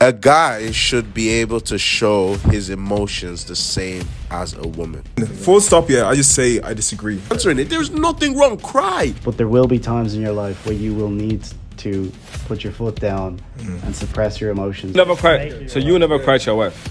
A guy should be able to show his emotions the same as a woman. Full stop, yeah. I just say I disagree. Answering it, there's nothing wrong. Cry. But there will be times in your life where you will need to put your foot down and suppress your emotions. Never cry. So you never cry to your wife?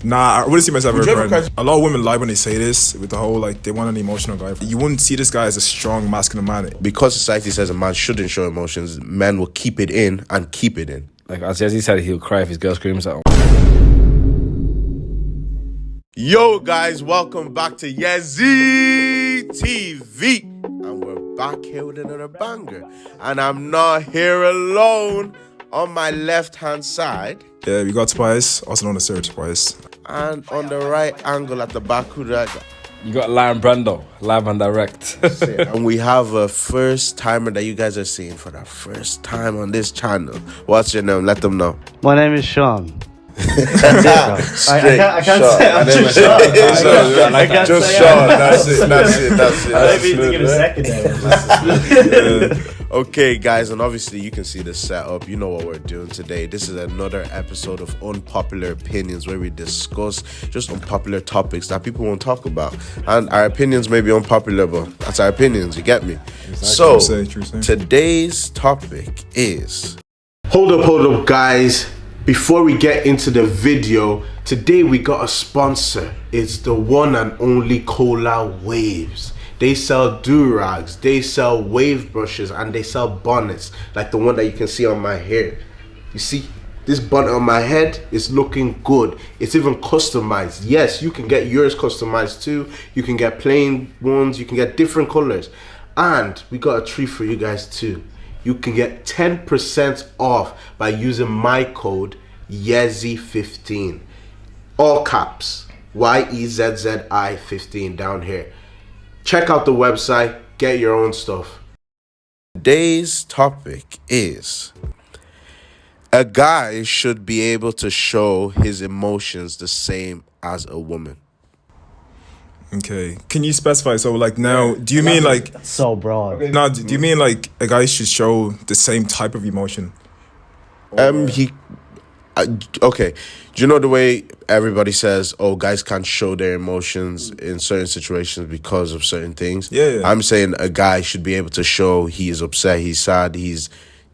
Nah, I wouldn't see myself Would you ever ever crying. cry? A lot of women lie when they say this with the whole like they want an emotional guy. You wouldn't see this guy as a strong masculine man. Because society says a man shouldn't show emotions, men will keep it in and keep it in. Like as Yezzi said, he'll cry if his girl screams at him. Yo guys, welcome back to YezziTV. And we're back here with another banger. And I'm not here alone. On my left hand side, Yeah, we got Tobias, also known as Sir Tobias. and on the right angle at the back, who did I got? You got Lion Brando, live and direct. And we have a first timer that you guys are seeing for the first time on this channel. What's your name? Let them know. My name is Sean. Straight I can't shot. say I'm just Sean. I can't Just say Sean. I'm- That's it. Maybe to give a second there. Okay, guys, and obviously you can see the setup. You know what we're doing today. This is another episode of Unpopular Opinions where we discuss just unpopular topics that people won't talk about. And our opinions may be unpopular, but that's our opinions, you get me? So, True say. today's topic is... Hold up, guys. Before we get into the video, today we got a sponsor. It's the one and only Cola Waves. They sell do-rags, they sell wave brushes, and they sell bonnets, like the one that you can see on my hair. You see, this bonnet on my head is looking good. It's even customized. Yes, you can get yours customized too. You can get plain ones, you can get different colors. And we got a treat for you guys too. You can get 10% off by using my code YezziTV15. All caps, YEZZI15 down here. Check out the website, get your own stuff. Today's topic is: a guy should be able to show his emotions the same as a woman. Okay, can you specify? So like now, do you mean like So broad. no? Do you mean like a guy should show the same type of emotion? Okay. Do you know the way everybody says, oh, guys can't show their emotions in certain situations because of certain things? Yeah. I'm saying a guy should be able to show he is upset, he's sad, he's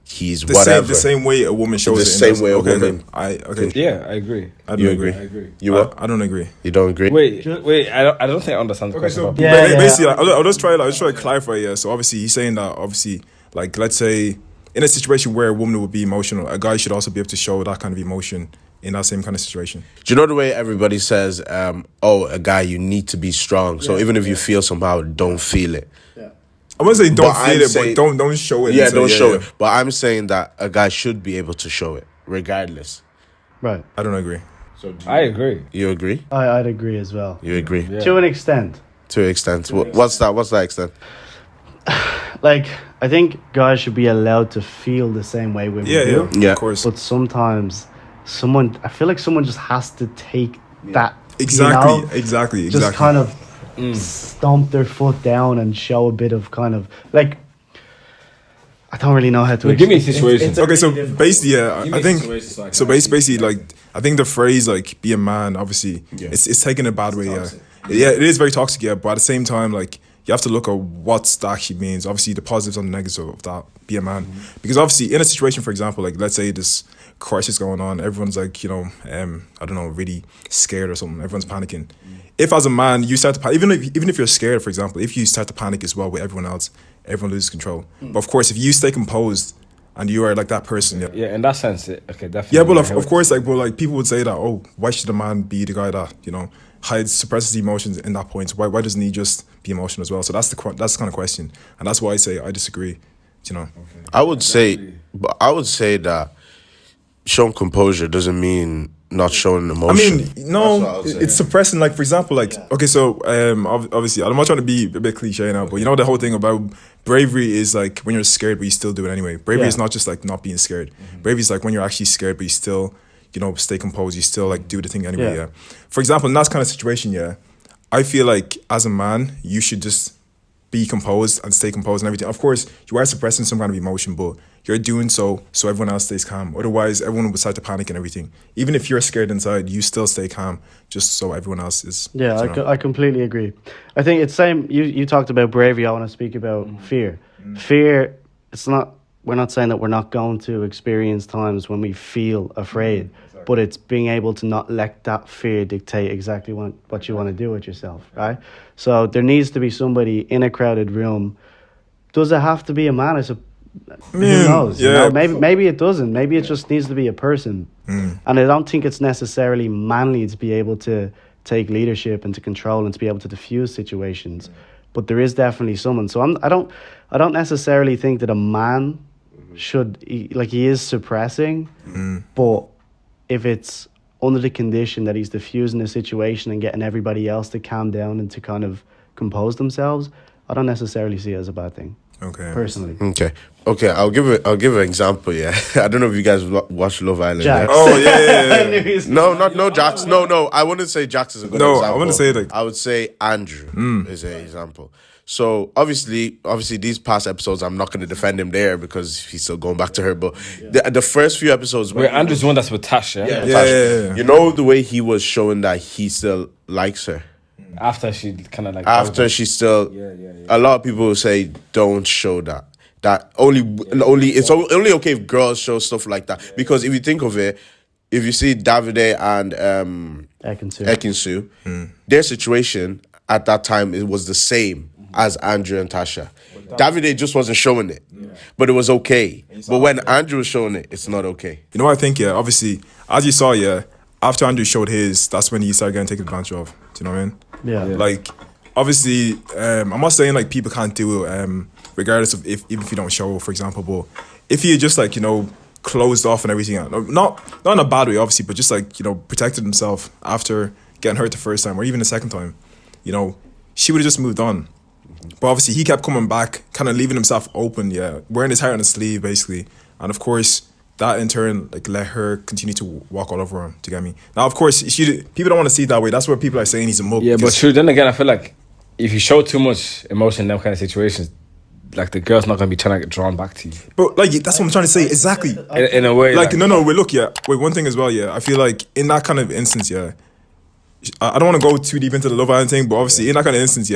The whatever. the same way a woman shows The it. same way a woman. Okay. Yeah, I agree. I don't You agree. agree? You what? I don't agree. You don't agree? Wait. I don't think I understand the question. about- Basically, I'll just try to clarify. Yeah. So obviously, he's saying that obviously, like let's say in a situation where a woman would be emotional, a guy should also be able to show that kind of emotion in that same kind of situation. Do you know the way everybody says, oh, a guy, you need to be strong. So even if you feel somehow, don't feel it. I wouldn't say don't But feel I'm it, saying- but don't show it. Yeah, and say, don't show yeah. it. But I'm saying that a guy should be able to show it, regardless. Right. I don't agree. I agree. You agree? I'd agree as well. You agree? Yeah. To an extent. To an extent. What's that? What's that extent? Like, I think guys should be allowed to feel the same way women do. Yeah. Of course. But sometimes I feel like someone just has to take that. Exactly. You know, Exactly. just kind of stomp their foot down and show a bit of kind of like, I don't really know how to Give me a explain- situation. Okay, so basically, yeah, Give I me a think situation so I can so. actually Basically, like I think the phrase like "be a man," obviously, it's taken a bad way. Yeah, it is very toxic. Yeah, but at the same time, like you have to look at what that actually means. Obviously, the positives and the negatives of that. Be a man, because obviously, in a situation, for example, like let's say this crisis going on, everyone's like I don't know, really scared or something. Everyone's panicking. If as a man you start to panic, even if you're scared, for example, if you start to panic as well with everyone else, everyone loses control. But of course, if you stay composed and you are like that person, Yeah, in that sense, okay, definitely. yeah, but of course, like, but like people would say that, oh, why should a man be the guy that hides, suppresses emotions in that point? Why doesn't he just be emotional as well? So that's the kind of question, and that's why I say I disagree. I would say that showing composure doesn't mean not showing I emotion. mean, no, it's suppressing. Like for example, like okay, so obviously, I'm not trying to be a bit cliche now, but the whole thing about bravery is like when you're scared but you still do it anyway. Bravery is not just like not being scared. Bravery is like when you're actually scared but you still stay composed. You still like do the thing anyway. Yeah. For example, in that kind of situation, I feel like as a man you should just be composed and stay composed and everything. Of course, you are suppressing some kind of emotion, but you're doing so everyone else stays calm. Otherwise, everyone would start to panic and everything. Even if you're scared inside, you still stay calm just so everyone else is. Yeah, I completely agree. I think it's same. You talked about bravery. I want to speak about fear. Fear. It's not. We're not saying that we're not going to experience times when we feel afraid, but it's being able to not let that fear dictate exactly what you want to do with yourself, right? So there needs to be somebody in a crowded room. Does it have to be a man? Who knows? Yeah. You know, maybe it doesn't. Maybe it just needs to be a person. And I don't think it's necessarily manly to be able to take leadership and to control and to be able to diffuse situations. But there is definitely someone. So I don't necessarily think that a man should, he is suppressing, but if it's under the condition that he's diffusing the situation and getting everybody else to calm down and to kind of compose themselves, I don't necessarily see it as a bad thing. Okay. Personally. Okay. I'll give an example. Yeah, I don't know if you guys watch Love Island. Jax. Yeah? Oh yeah. No, Jax. No. I wouldn't say Jax is a good example. I wouldn't say like. I would say Andrew is an example. So obviously, these past episodes, I'm not going to defend him there because he's still going back to her. But the first few episodes, Wait, Andrew's the one that's with Tasha. Yeah. You know the way he was showing that he still likes her. After she kind of like. After she still, a lot of people say don't show that. That only it's only okay if girls show stuff like that, because if you think of it, if you see Davide and Ekinsu, their situation at that time, it was the same as Andrew and Tasha. Davide just wasn't showing it, but it was okay. But when Andrew was showing it, it's not okay. You know what I think? Yeah, obviously, as you saw, after Andrew showed his, that's when he started getting taken advantage of. Do you know what I mean? Yeah. Like, obviously, I'm not saying like people can't do it, regardless of even if you don't show, for example. But if you just like, closed off and everything, not in a bad way, obviously, but just like, protected himself after getting hurt the first time or even the second time, she would have just moved on. But obviously he kept coming back, kind of leaving himself open, wearing his heart on his sleeve basically. And of course that in turn like let her continue to walk all over him. Do you get me? Now of course people don't want to see it that way. That's where people are saying he's a mug. Yeah, but true. Then again, I feel like if you show too much emotion in them kind of situations, like the girl's not gonna be trying to get drawn back to you. But like that's what I'm trying to say. Exactly. In a way, like no. Wait, look, wait. One thing as well, I feel like in that kind of instance, I don't want to go too deep into the Love Island thing, but obviously in that kind of instance,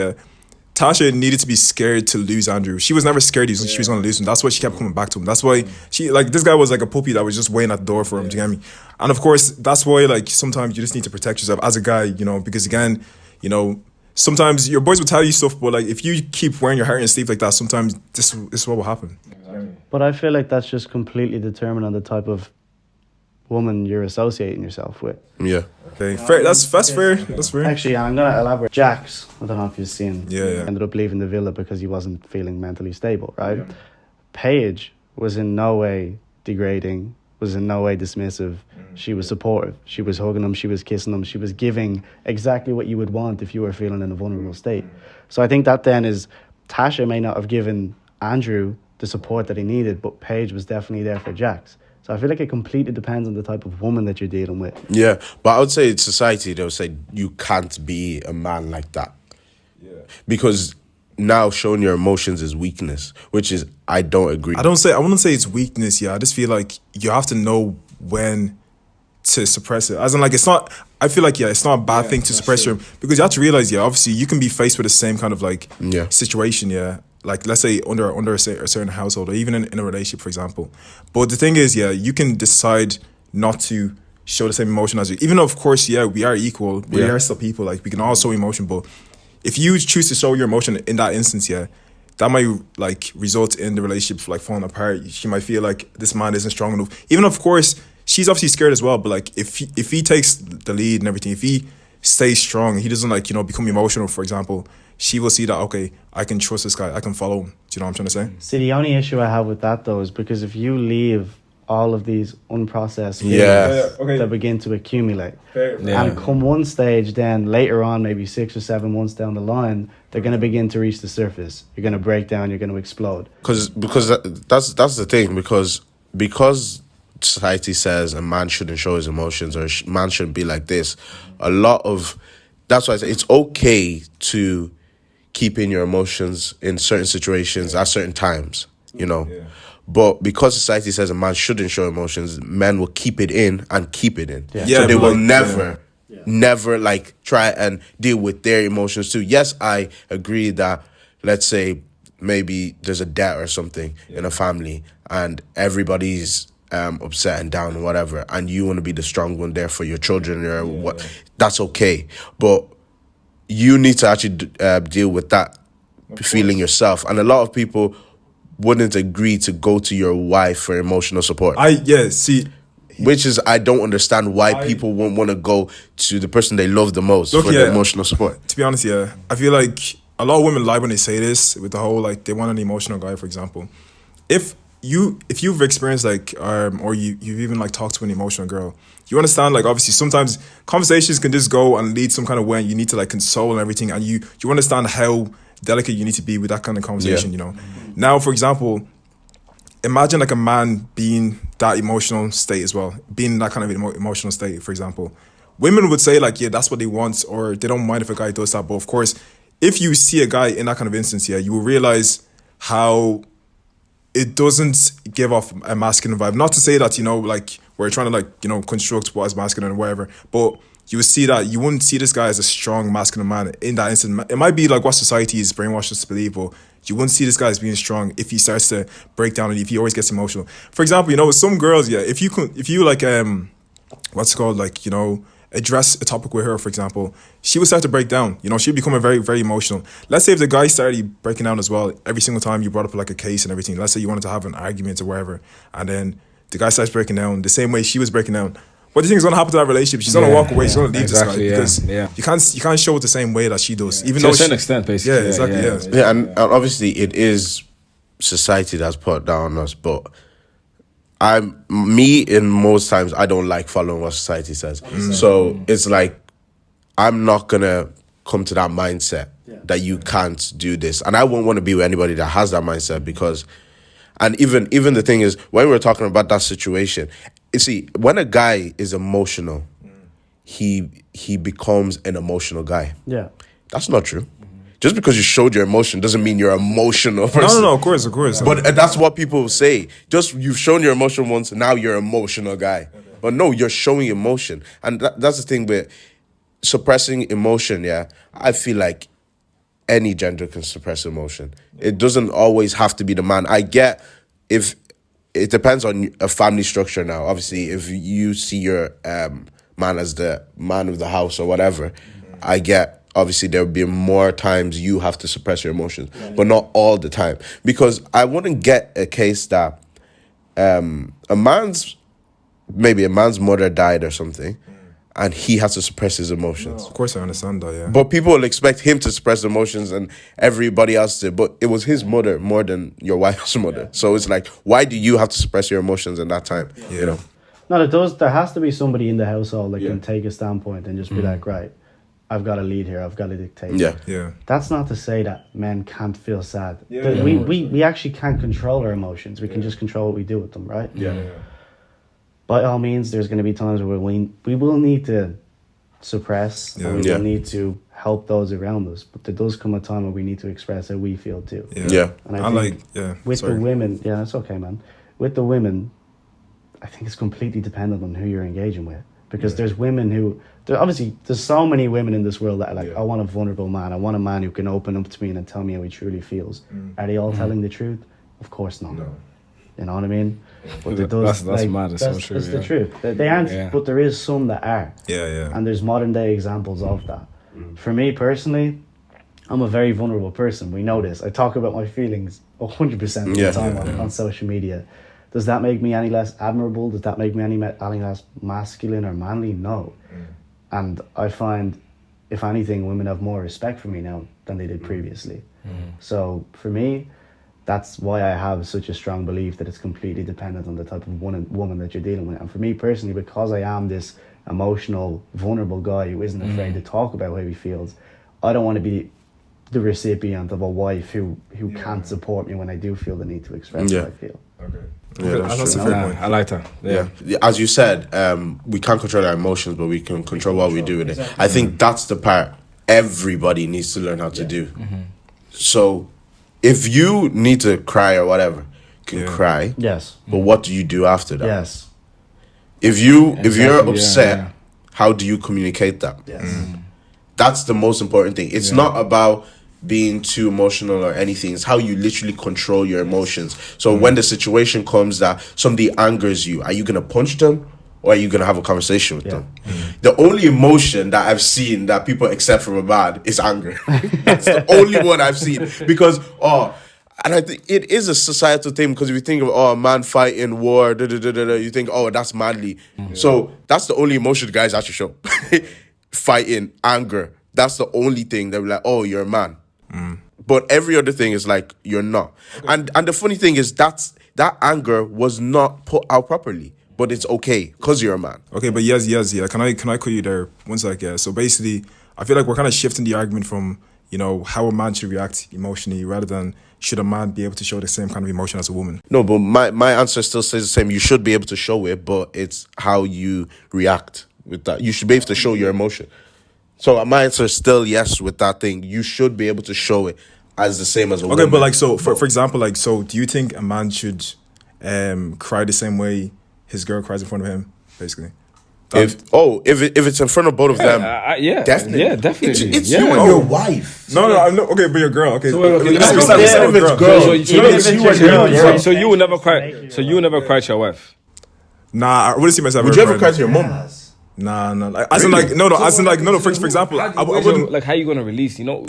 Tasha needed to be scared to lose Andrew. She was never scared she was going to lose him. That's why she kept coming back to him. That's why this guy was like a puppy that was just waiting at the door for him. Do you get me? And of course, that's why like sometimes you just need to protect yourself as a guy, because again, sometimes your boys will tell you stuff, but like if you keep wearing your heart on your sleeve like that, sometimes this is what will happen. But I feel like that's just completely determined on the type of woman you're associating yourself with. Yeah. Okay, fair. That's fair. That's fair. Actually, I'm going to elaborate. Jax, I don't know if you've seen, Yeah. ended up leaving the villa because he wasn't feeling mentally stable, right? Yeah. Paige was in no way degrading, was in no way dismissive. She was supportive. She was hugging him. She was kissing him. She was giving exactly what you would want if you were feeling in a vulnerable state. So I think that then is, Tasha may not have given Andrew the support that he needed, but Paige was definitely there for Jax. So I feel like it completely depends on the type of woman that you're dealing with. Yeah, but I would say in society, they'll say you can't be a man like that. Yeah. Because now showing your emotions is weakness, which is, I don't agree. I wouldn't say it's weakness, I just feel like you have to know when to suppress it. As in, like, it's not, I feel like, it's not a bad thing to suppress your, because you have to realize, obviously you can be faced with the same kind of like situation, like let's say under a certain household or even in a relationship, for example. But the thing is, you can decide not to show the same emotion as you. Even though, of course, we are equal, we are still people. Like, we can all show emotion, but if you choose to show your emotion in that instance, that might like result in the relationship like falling apart. She might feel like this man isn't strong enough. Even of course, she's obviously scared as well. But like, if he takes the lead and everything, if he stays strong, he doesn't like become emotional, for example, she will see that, okay, I can trust this guy, I can follow him. Do you know what I'm trying to say? See, the only issue I have with that, though, is because if you leave all of these unprocessed feelings that begin to accumulate, and come one stage, then later on, maybe 6 or 7 months down the line, they're going to begin to reach the surface. You're going to break down, you're going to explode. Because that's the thing, because society says a man shouldn't show his emotions or a man shouldn't be like this, that's why I say it's okay to keep in your emotions in certain situations at certain times, But because society says a man shouldn't show emotions, men will keep it in and keep it in. Yeah. So Yeah, they but will like- never like try and deal with their emotions too. Yes, I agree that, let's say maybe there's a debt or something in a family and everybody's upset and down and whatever, and you want to be the strong one there for your children or what, that's okay. But you need to actually deal with that feeling yourself. And a lot of people wouldn't agree to go to your wife for emotional support. Which is, I don't understand why people won't want to go to the person they love the most for the emotional support. To be honest, yeah, I feel like a lot of women lie when they say this with the whole like they want an emotional guy, for example. If you've experienced like or you've even like talked to an emotional girl, you understand like obviously sometimes conversations can just go and lead some kind of way and you need to like console and everything, and you understand how delicate you need to be with that kind of conversation, you know. Now, for example, imagine like a man being that emotional state as well, being in that kind of emotional state, for example. Women would say like, yeah, that's what they want, or they don't mind if a guy does that. But of course, if you see a guy in that kind of instance, yeah, you will realize how it doesn't give off a masculine vibe. Not to say that, you know, like we're trying to like, you know, construct what is masculine or whatever, but you would see that you wouldn't see this guy as a strong masculine man in that instant. It might be like what society is brainwashed us to believe, but you wouldn't see this guy as being strong if he starts to break down and if he always gets emotional. For example, you know, with some girls, yeah, if you like what's it called, like, you know, address a topic with her, for example, she would start to break down. You know, she'd become very, very emotional. Let's say if the guy started breaking down as well, every single time you brought up like a case and everything, let's say you wanted to have an argument or whatever, and then the guy starts breaking down the same way she was breaking down. What do you think is going to happen to that relationship? She's going to walk away. She's going to leave this guy because you can't show it the same way that she does. Even to though a certain extent, basically. Yeah, exactly. Yeah, and obviously it is society that's put down on us, but in most times I don't like following what society says. So it's like I'm not gonna come to that mindset that you can't do this, and I won't want to be with anybody that has that mindset because. And even the thing is, when we're talking about that situation, you see, when a guy is emotional, he becomes an emotional guy. Yeah. That's not true. Just because you showed your emotion doesn't mean you're an emotional person. No, of course. But that's what people say. Just you've shown your emotion once, now you're an emotional guy. But no, you're showing emotion. And that's the thing with suppressing emotion, yeah. I feel like any gender can suppress emotion. It doesn't always have to be the man. I get if it depends on a family structure now. Obviously, if you see your man as the man of the house or whatever, I get obviously there will be more times you have to suppress your emotions, but not all the time. Because I wouldn't get a case that a man's mother died or something, and he has to suppress his emotions. Of course, I understand that, yeah. But people will expect him to suppress emotions and everybody else to. But it was his mother more than your wife's mother. So it's like, why do you have to suppress your emotions in that time? You know? No, there has to be somebody in the household that can take a standpoint and just be like, right, I've got to lead here. I've got to dictate. Yeah. That's not to say that men can't feel sad. We actually can't control our emotions. We can just control what we do with them, right? Yeah. By all means, there's going to be times where we will need to suppress and we will need to help those around us. But there does come a time where we need to express how we feel too. Yeah. And I think the women, that's okay, man. With the women, I think it's completely dependent on who you're engaging with. Because there's women who, there's so many women in this world that are like, I want a vulnerable man. I want a man who can open up to me and tell me how he truly feels. Are they all telling the truth? Of course not. No. You know what I mean? But that's mad. It's so true. That's the truth. They aren't, but there is some that are. Yeah. And there's modern day examples of that. For me personally, I'm a very vulnerable person. We know this. I talk about my feelings 100% of the time on social media. Does that make me any less admirable? Does that make me any less masculine or manly? No. And I find, if anything, women have more respect for me now than they did previously. So for me, that's why I have such a strong belief that it's completely dependent on the type of woman that you're dealing with. And for me personally, because I am this emotional, vulnerable guy who isn't afraid to talk about how he feels, I don't want to be the recipient of a wife who can't support me when I do feel the need to express what I feel. Okay. Yeah, that's a fair point. I like that. Yeah. As you said, we can't control our emotions, but we can control what we do with it. I think that's the part everybody needs to learn how to do. So if you need to cry or whatever, can Yeah. cry. Yes. But what do you do after that? Yes. If you're Exactly, upset, yeah. how do you communicate that? Yes. That's the most important thing. It's not about being too emotional or anything. It's how you literally control your emotions. So when the situation comes that somebody angers you, are you gonna punch them or are you gonna have a conversation with them? The only emotion that I've seen that people accept from a man is anger. That's the only one I've seen. Because and I think it is a societal thing, because if you think of a man fighting war, you think, that's manly. So that's the only emotion guys actually show. Fighting, anger. That's the only thing that we're like, you're a man. But every other thing is like, you're not. Okay. And the funny thing is that anger was not put out properly. But it's okay because you're a man. Okay, but yes, yeah. Can I cut you there? One sec, yeah. So basically, I feel like we're kind of shifting the argument from, how a man should react emotionally rather than should a man be able to show the same kind of emotion as a woman. No, but my answer still says the same. You should be able to show it, but it's how you react with that. You should be able to show your emotion. So my answer is still yes with that thing. You should be able to show it as the same as a woman. Okay, but like, so for example, like, so do you think a man should cry the same way his girl cries in front of him, basically? If it's in front of both of them, yeah, definitely, yeah, definitely. It's you and your wife. No, okay, but your girl. Okay, So, okay, let's let's start say with it's girl. girl. So you would never cry. So you would never cry to your wife. Nah, I wouldn't see myself. Would you ever cry to your mom? Nah. Like, as in, like, no. As in, like, no. For example, I wouldn't. Like, how you gonna release? No.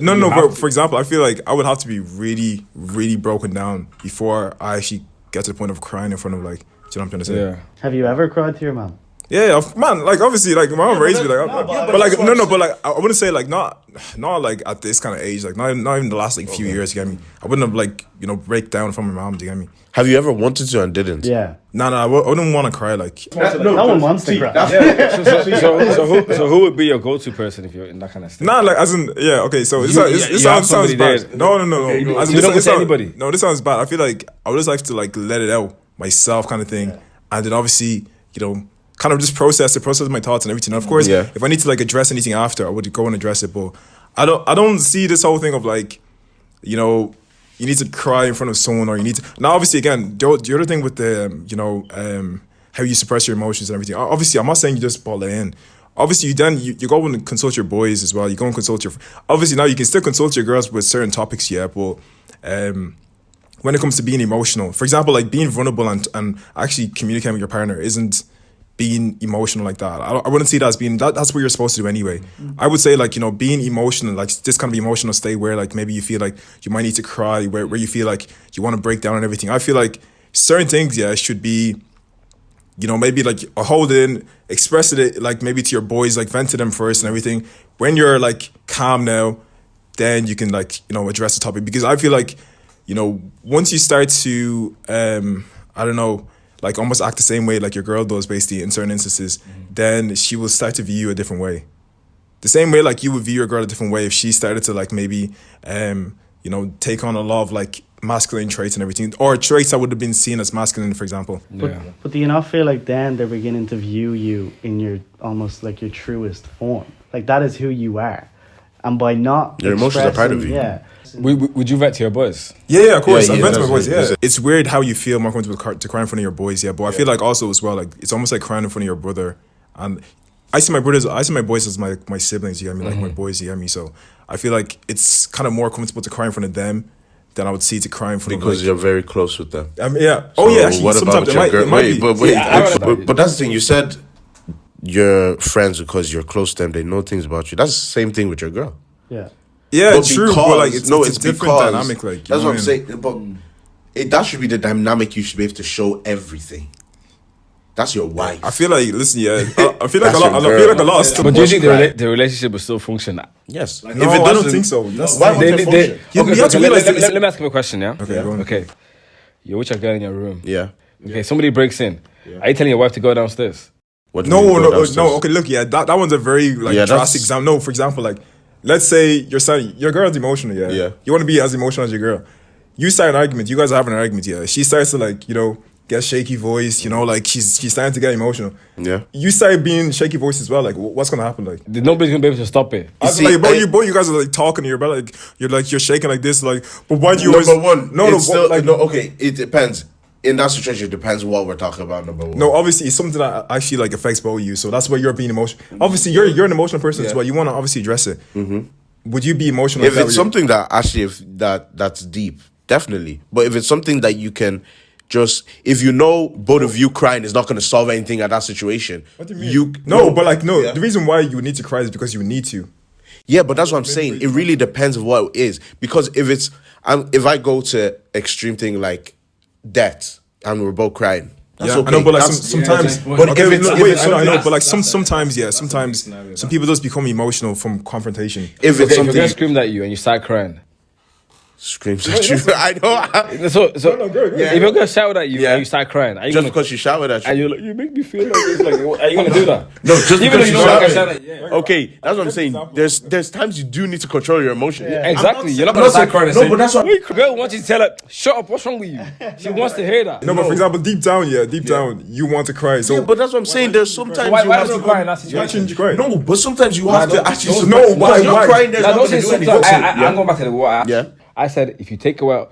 For example, I feel like I would have to be really, really broken down before I actually get to the point of crying in front of, like, do you know what I'm trying to say? Yeah. Have you ever cried to your mom? Yeah, man. Like, obviously, like, my mom raised me, like, but like, no, but like, I wouldn't say, like, not like at this kind of age, like, not even the last, like, few years. You get me? I wouldn't have, like, break down from my mom. Do you get me? Have you ever wanted to and didn't? Yeah. No, I wouldn't want to cry. Like, No one wants to cry. So who would be your go-to person if you're in that kind of state? nah, like, as in, yeah, okay. So this you sounds have bad. somebody No. As in, you don't this tell anybody. No, this sounds bad. I feel like I would just like to, like, let it out myself, kind of thing, and then obviously, kind of just process my thoughts and everything. And of course, if I need to, like, address anything after, I would go and address it. But I don't see this whole thing of, like, you need to cry in front of someone, or you need to. Now, obviously, again, the other thing with the how you suppress your emotions and everything. Obviously, I'm not saying you just ball it in. Obviously, you go and consult your boys as well. You go and consult your. Obviously, now you can still consult your girls with certain topics, but when it comes to being emotional, for example, like being vulnerable and actually communicating with your partner isn't being emotional like that. I wouldn't see that as being that's what you're supposed to do anyway. I would say, like, being emotional, like this kind of emotional state where, like, maybe you feel like you might need to cry, where you feel like you want to break down and everything. I feel like certain things, should be, maybe like hold it in, express it, like, maybe to your boys, like, vent to them first and everything. When you're, like, calm now, then you can, like, address the topic. Because I feel like, once you start to I don't know, like, almost act the same way like your girl does, basically, in certain instances, then she will start to view you a different way. The same way, like, you would view your girl a different way if she started to, like, maybe, take on a lot of, like, masculine traits and everything, or traits that would have been seen as masculine, for example. But do you not feel like then they're beginning to view you in your, almost like, your truest form? Like, that is who you are. And by not your emotions are part of you. Yeah. Would you vent to your boys? Yeah, of course. Yeah, I vent to my boys. yeah. It's weird how you feel more comfortable to cry in front of your boys. Yeah, but I feel like also as well, like, it's almost like crying in front of your brother. And I see my boys as my siblings. You get me? Like, my boys. You get me? So I feel like it's kind of more comfortable to cry in front of them than I would see to cry in front of, because you're very close with them. Yeah. So Actually, what sometimes about your girl? Wait, but that's the thing. You said you're friends because you're close to them. They know things about you. That's the same thing with your girl. Yeah. Yeah, But true. because- But, like, it's no, a it's different because- dynamic. Like, that's what I'm saying. But that should be the dynamic. You should be able to show everything. That's your wife. I feel like, listen, I feel like That's a lot. I your feel like a girl. lot of stuff. But do you think the relationship will still function? Yes. No, I don't think so. That's Why the would thing. it function? You have to realize that let me ask him a question, yeah? Okay, go on. Okay. You're with your girl in your room. Yeah. Okay, somebody breaks in. Are you telling your wife to go downstairs? What do you mean go No. downstairs? Okay, look, that one's a very, like, Yeah, drastic that's- example. No, for example, like, let's say your girl's emotional, Yeah. You want to be as emotional as your girl. You start an argument. You guys are having an argument, yeah. She starts to, like, get shaky voice, like, she's starting to get emotional. Yeah. You start being shaky voice as well. Like, what's gonna happen? Like, Nobody's gonna be able to stop it. I was see, like, you guys are, like, talking to your like, you're shaking like this, like, but why do you Number always one. no, it's still, like, no, okay, it depends. in that situation, it depends what we're talking about. Number one. No, obviously it's something that actually like affects both of you. So that's why you're being emotional. Obviously, you're an emotional person as well. You want to obviously address it. Would you be emotional if it's something that actually that's deep, definitely. But if it's something that you can just, if you know both of you crying is not going to solve anything at that situation, What do you mean? The reason why you need to cry is because you need to. Yeah, but that's what I'm saying. It really depends on what it is. Because if I go to extreme thing like death and we're both crying, that's okay. I know, but like sometimes. But sometimes some people just become emotional from confrontation. If it's If something, you're screamed at you and you start crying. screams at you. I know. So if you're gonna shout at you and you start crying, are you Just gonna, because she shouted at and you. you're like, you make me feel like this, like, are you gonna do that? No, just Even because if she you know like I shouted. shouted, Okay, that's what I'm saying. There's times you do need to control your emotions. Exactly. You're not gonna start crying and say, but that's what. "Wait, girl wants you to tell her, shut up, what's wrong with you? She wants to hear that. No, but for example, deep down, you want to cry. So Yeah, but that's what I'm saying. There's sometimes Why you have does to she cry in that why situation? shouldn't you cry? No, but sometimes you have to actually. no, why? Because you're crying. There's Now, not don't going say to do anything. sometimes. I'm going back to the what I asked. Yeah. I said if you take away,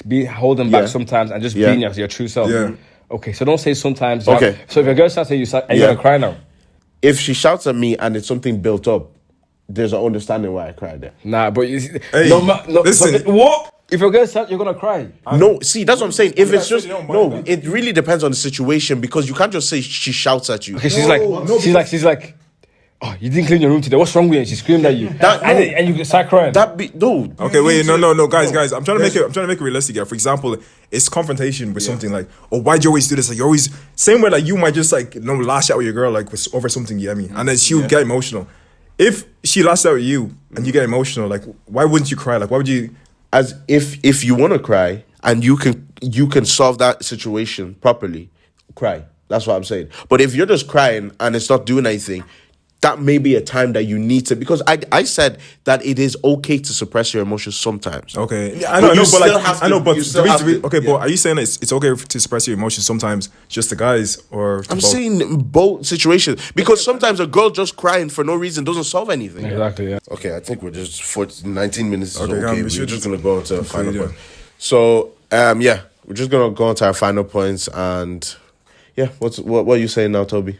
be holding back Yeah. sometimes and just Yeah. being your true self. Yeah. Okay, so don't say sometimes. Okay. So if your girl starts saying you, are you Yeah. gonna cry now? If she shouts at me and it's something built up, there's an understanding why I cried there. Nah, but you see, Hey, listen. what? If your girl starts, you're gonna cry. No, see, that's what I'm saying. If it's said just you don't mind no, it really depends on the situation because you can't just say she shouts at you. Okay, she's like, oh, you didn't clean your room today. What's wrong with you? And she screamed at you, and you start crying. That be no. Okay, wait, no, guys. I'm trying to make it realistic here. For example, it's confrontation with something like, oh, why'd you always do this? Like, you always same way like you might just like lash out with your girl like over something, you get me? And then she would get emotional. If she lashed out at you and you get emotional, like why wouldn't you cry? Like why would you? As if you want to cry and you can solve that situation properly, cry. That's what I'm saying. But if you're just crying and it's not doing anything, that may be a time that you need to, because I said that it is okay to suppress your emotions sometimes. Okay, yeah, But but are you saying it's okay to suppress your emotions sometimes, just the guys, or I'm both? saying both situations, because sometimes a girl just crying for no reason doesn't solve anything. Exactly. Yeah. Okay, I think we're just 19 minutes is Okay, okay. we We're should just gonna go into final yeah. points. So yeah, we're just gonna go into our final points and yeah, what are you saying now, Toby?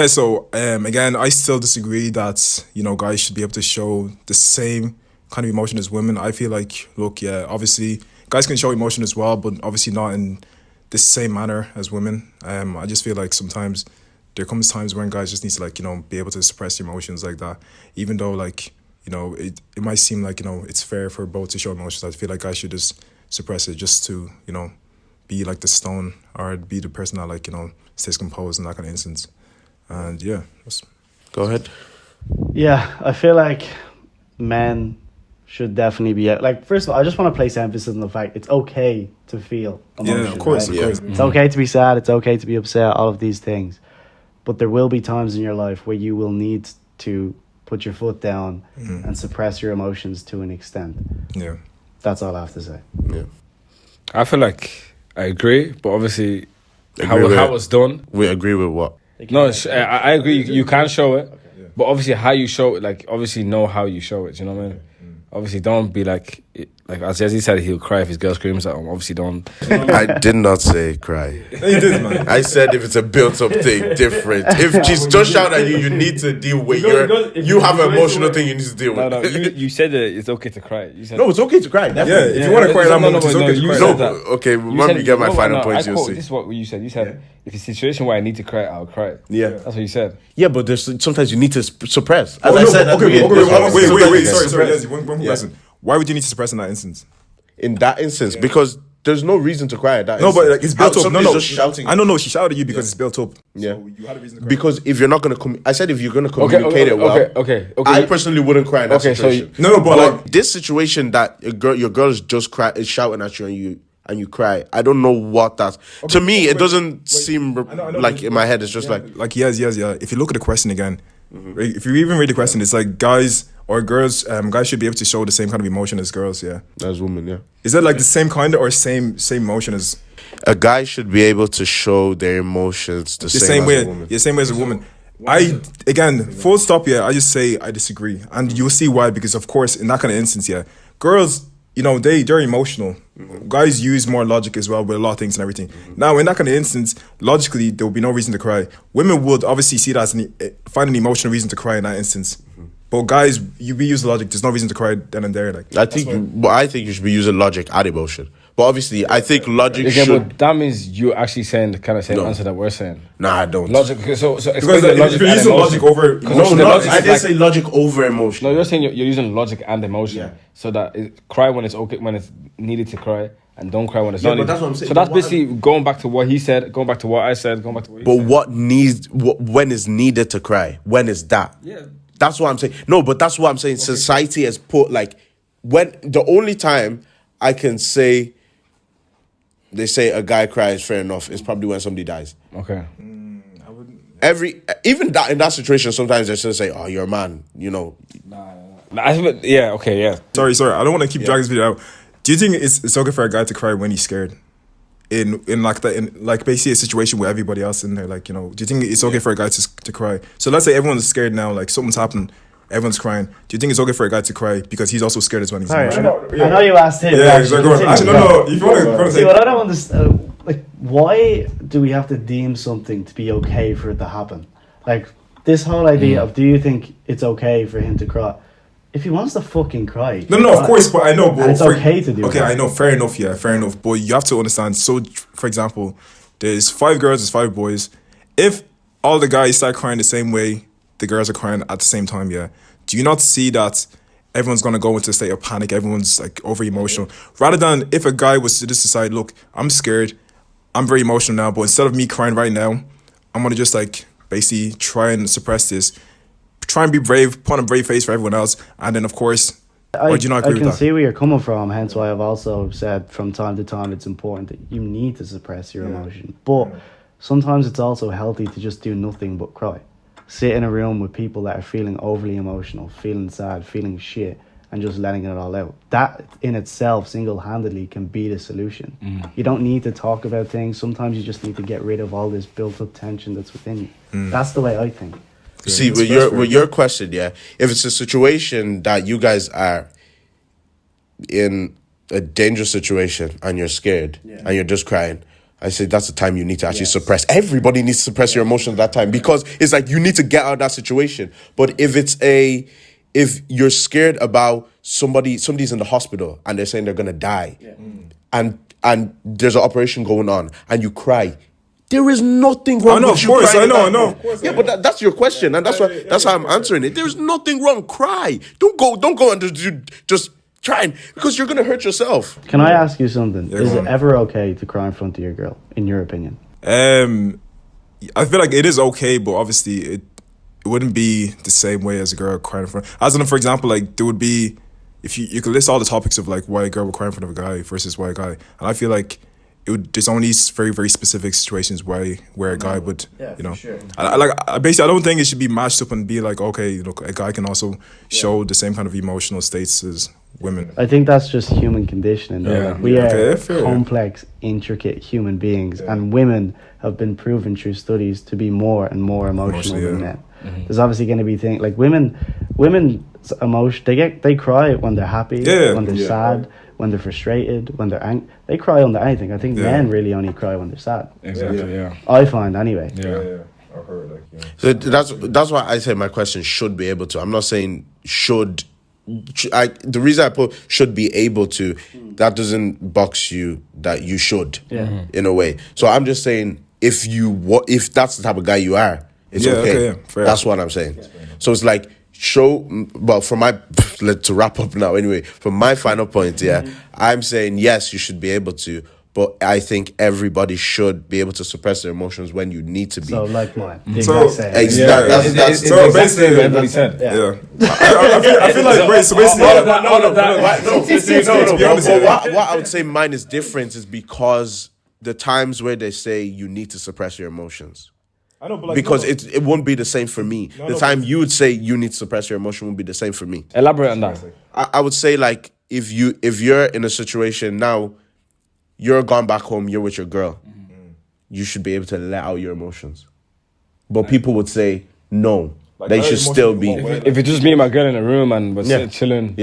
So again, I still disagree that guys should be able to show the same kind of emotion as women. I feel like, look, yeah, obviously guys can show emotion as well, but obviously not in the same manner as women. I just feel like sometimes there comes times when guys just need to be able to suppress their emotions like that, even though it might seem like it's fair for both to show emotions. I feel like guys should just suppress it just to be like the stone, or be the person that stays composed in that kind of instance. And yeah, Go ahead. Yeah, I feel like men should definitely be like. First of all, I just want to place emphasis on the fact it's okay to feel emotion. yeah, of course, right? of course. It's okay to be sad. It's okay to be upset. All of these things, but there will be times in your life where you will need to put your foot down and suppress your emotions to an extent. Yeah. That's all I have to say. Yeah. I feel like I agree, but obviously Agree with how it's done. We agree with what? No, I agree. You can show it, but obviously how you show it, like obviously know how you show it. You know what I mean? Obviously, don't be like as Yezzi said, he'll cry if his girl screams at him. Obviously, don't. I did not say cry. No, you did, man. I said if it's a built-up thing, different. If she's just shouting at you, you need to deal with you have an emotional thing you need to deal with. No, you said that it's okay to cry. You said No, it's okay to cry. Yeah, Definitely. if you want to cry that moment, it's okay to you cry. said No, that. okay. You When said- we get my no, final no, points, I you'll quote, see. This is what you said. You said if it's a situation where I need to cry, I'll cry. Yeah. That's what you said. Yeah, but there's sometimes you need to suppress. As Oh, I no, said, wait. Sorry. Suppress. Yes, one question. Why would you need to suppress in that instance? In that instance, because there's no reason to cry at that. No, but instance. like, it's built up. No, Somebody's just shouting. I don't know. She shouted at you because it's built up. Yeah. So you had a reason to cry. Because if you're not gonna I said if you're gonna communicate it well. Okay. I personally wouldn't cry in that Okay, so situation. No, but like, This situation that your girl is just is shouting at you and you cry. I don't know what that. To me, it doesn't seem I know, like in my head. It's just like yes. If you look at the question again, right, if you even read the question, it's like guys or girls, guys should be able to show the same kind of emotion as girls. Yeah. as women. Yeah. Is that like the same kind of or same emotion as A guy should be able to show their emotions the same as way? a woman. The same way as a woman. Full stop. Yeah, I just say I disagree, and you'll see why. Because of course, in that kind of instance, yeah, girls you know, they're emotional. Guys use more logic as well with a lot of things and everything. Now, in that kind of instance, logically, there would be no reason to cry. Women would obviously see that as find an emotional reason to cry in that instance. But guys, we use logic. There's no reason to cry then and there. Like I think you should be using logic and emotion. But obviously, I think logic should. But that means you're actually saying the kind of same answer that we're saying. Nah, I don't. Logic. So because explain the logic if you're and using emotion. logic over emotion, I didn't say logic over emotion. No, you're saying you're using logic and emotion. Yeah. So that cry when it's okay, when it's needed to cry, and don't cry when it's not but needed. that's what I'm saying. So that's But basically going back to what he said, going back to what I said, going back to what he But said. when is needed to cry? When is that? Yeah. That's what I'm saying. No, but that's what I'm saying. Society has put like when the only time I can say they say a guy cries fair enough is probably when somebody dies. Okay. Even that in that situation, sometimes they still say, "Oh, you're a man," you know. Yeah. Okay. Yeah. Sorry. I don't want to keep dragging this video out. Do you think it's okay for a guy to cry when he's scared? In like that, in like basically a situation where everybody else in there, like, you know, do you think it's okay for a guy to cry? So let's say everyone's scared now, like something's happened, everyone's crying. Do you think it's okay for a guy to cry because he's also scared as well? Sorry, I know you asked him. Yeah, exactly. Actually, no. If you want to See, what I don't understand, like, why do we have to deem something to be okay for it to happen? Like, this whole idea of, do you think it's okay for him to cry? If he wants to fucking cry. No, of course, but I know. But and it's okay to do okay, that. I know, fair enough, fair enough. But you have to understand, so, for example, there's 5 girls, there's 5 boys. If all the guys start crying the same way the girls are crying at the same time, do you not see that everyone's going to go into a state of panic, everyone's like over emotional, rather than if a guy was to just decide, look, I'm scared, I'm very emotional now, but instead of me crying right now, I'm going to just like basically try and suppress this, try and be brave, put on a brave face for everyone else, and then of course, or do you not agree with that? I can see where you're coming from, hence why I've also said from time to time it's important that you need to suppress your emotion. But sometimes it's also healthy to just do nothing but cry. Sit in a room with people that are feeling overly emotional, feeling sad, feeling shit, and just letting it all out. That in itself, single-handedly, can be the solution. You don't need to talk about things. Sometimes you just need to get rid of all this built-up tension that's within you. That's the way I think. See, with your question, if it's a situation that you guys are in a dangerous situation and you're scared and you're just crying, I say that's the time you need to actually suppress. Everybody needs to suppress your emotions at that time, because it's like you need to get out of that situation. But if you're scared about somebody's in the hospital and they're saying they're gonna die, and there's an operation going on and you cry, there is nothing wrong with you crying. I know. Yeah, but that's your question, and that's how I'm answering it. There's nothing wrong. Cry. Don't go and just trying, because you're gonna hurt yourself. Can I ask you something? Is it ever okay to cry in front of your girl, in your opinion? I feel like it is okay, but obviously it wouldn't be the same way as a girl crying in front. As in, for example, like there would be, if you could list all the topics of like why a girl would cry in front of a guy versus why a guy, and I feel like there's only very, very specific situations where a guy would, you know. Sure. Basically, I don't think it should be matched up and be like, okay, look, a guy can also show the same kind of emotional states as women. I think that's just human conditioning. Yeah. We are fair. complex, intricate human beings, and women have been proven through studies to be more and more emotional than men. There's obviously going to be things like women's emotion. They cry when they're happy, when they're sad, when they're frustrated, when they're angry. They cry under anything. I think men really only cry when they're sad. Exactly. Yeah. I find anyway. Yeah. I've heard So that's why I say my question should be able to. I'm not saying should. The reason I put should be able to, that doesn't box you that you should in a way. So I'm just saying if that's the type of guy you are, it's okay. That's what I'm saying. So it's like from my to wrap up now anyway, from my final point, I'm saying yes, you should be able to, but I think everybody should be able to suppress their emotions when you need to be. So like mine. That's basically what everybody said. I feel like wait, so basically what I would say mine is different is because the times where they say you need to suppress your emotions. I know, but like, because it won't be the same for me. The time you would say you need to suppress your emotion won't be the same for me. Elaborate on that. I would say like if you're in a situation now, you're gone back home, you're with your girl, you should be able to let out your emotions. But people would say no, they should still be. If it's just me and my girl in a room and we're chilling,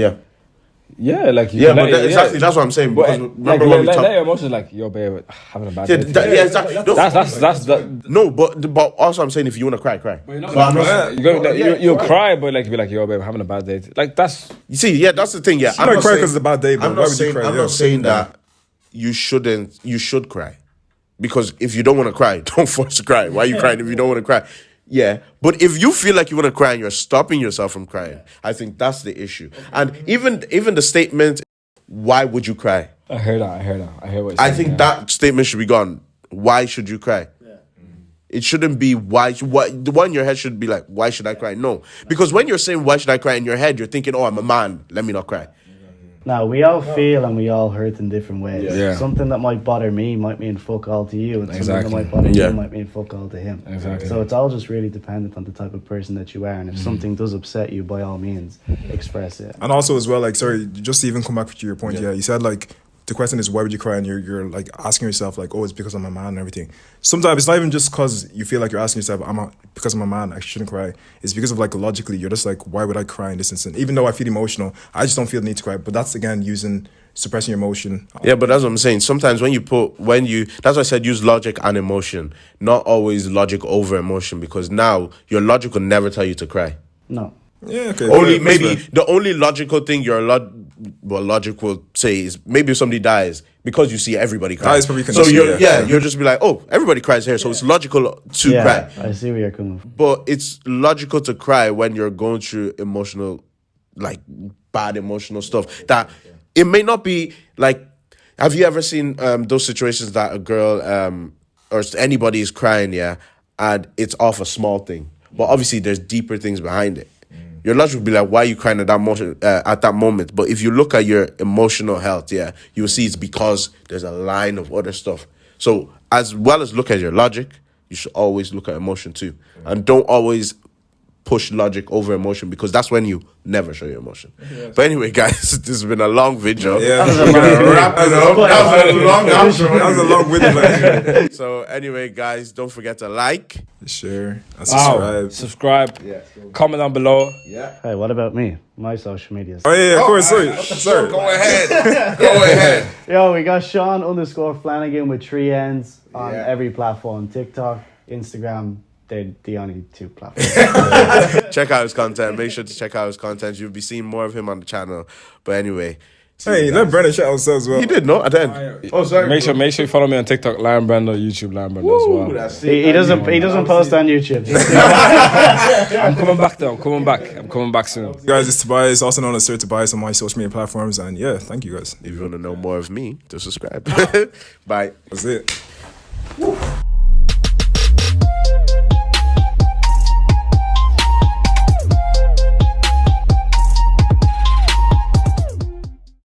Yeah, like you Yeah, can but let- exactly, that's what I'm saying. But, Because like, remember when we let talked. your emotions like, yo, babe, having a bad Yeah, day. yeah, exactly. No, That's that. no, but also I'm saying if you want to cry, cry. You'll cry, but like be like, yo, babe, having a bad day. Like that's You see, yeah, that's the thing. Yeah, You might cry because it's a bad day, but I'm why not would saying, you cry? I'm Yeah. not saying that you shouldn't. You should cry, because if you don't want to cry, don't force to cry. Why are you crying if you don't want to cry? Yeah, but if you feel like you want to cry and you're stopping yourself from crying, I think that's the issue. And even the statement, "Why would you cry?" I hear that. I hear what you're saying. I think that statement should be gone. Why should you cry? It shouldn't be why. What the one in your head should be like, why should I cry? No, because when you're saying why should I cry in your head, you're thinking, oh, I'm a man. Let me not cry. Now, we all feel and we all hurt in different ways. Yeah. Something that might bother me might mean fuck all to you, and Exactly. something that might bother Yeah. you might mean fuck all to him. Exactly. So it's all just really dependent on the type of person that you are, and if something does upset you, by all means, express it. And also as well, like, sorry, just to even come back to your point, yeah, you said like the question is why would you cry, and you're like asking yourself like, oh, it's because I'm a man and everything. Sometimes it's not even just because you feel like you're asking yourself, because I'm a man, I shouldn't cry. It's because of like logically, you're just like, why would I cry in this instant? Even though I feel emotional, I just don't feel the need to cry. But that's again using suppressing your emotion. Yeah, but that's what I'm saying. Sometimes that's why I said use logic and emotion, not always logic over emotion, because now your logic will never tell you to cry. No. Yeah, okay. Only That's maybe fair. the only logical thing logic will say is maybe if somebody dies, because you see everybody cry. That is probably so conditioned, you'll just be like, oh, everybody cries here, so it's logical to Yeah, cry. I see where you're coming from. But it's logical to cry when you're going through emotional, like bad emotional stuff. That it may not be like. Have you ever seen those situations that a girl or anybody is crying, yeah, and it's off a small thing, but obviously there's deeper things behind it. Your logic would be like, why are you crying at that moment? But if you look at your emotional health, yeah, you will see it's because there's a line of other stuff. So as well as look at your logic, you should always look at emotion too. And don't always push logic over emotion, because that's when you never show your emotion. But anyway, guys, this has been a long video. Yeah. We're gonna wrap it up. That was a long outro. That was a long winded. So anyway, guys, don't forget to like. Share and subscribe. Subscribe. Comment down below. Hey, what about me? My social medias. Oh yeah, of course. Sorry. Go ahead. Go ahead. Yo, we got Sean_Flanagan with 3 N's on every platform. TikTok, Instagram, they're the only 2 platforms. Check out his content. Make sure to check out his content. You'll be seeing more of him on the channel. But anyway. Hey, let Brennan shout out as well. He did, no? At the end. Oh, sorry. Make sure you follow me on TikTok, Lion Brando, YouTube, Lion Brando as well. That's he doesn't post on YouTube. I'm coming back though. I'm coming back soon. Guys, it's Tobias, also known as Sir Tobias on my social media platforms. And yeah, thank you guys. If you want to know more of me, to subscribe. Bye. That's it.